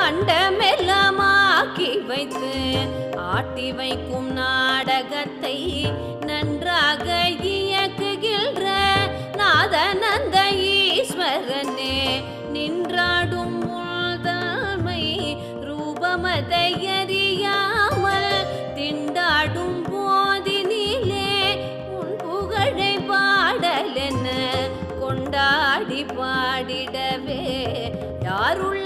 அண்டமெல்லாமாக்கி வைத்து ஆட்டி வைக்கும் நாடகத்தை நன்றாக இயக்குகின்ற நாதநந்த ஈஸ்வரனே நின்றாடும் முள்தமை ரூபமதை அறியாமல் திண்டாடும் போதினிலே உன் புகழை பாடலென கொண்டாடி பாடிடவே யாருள்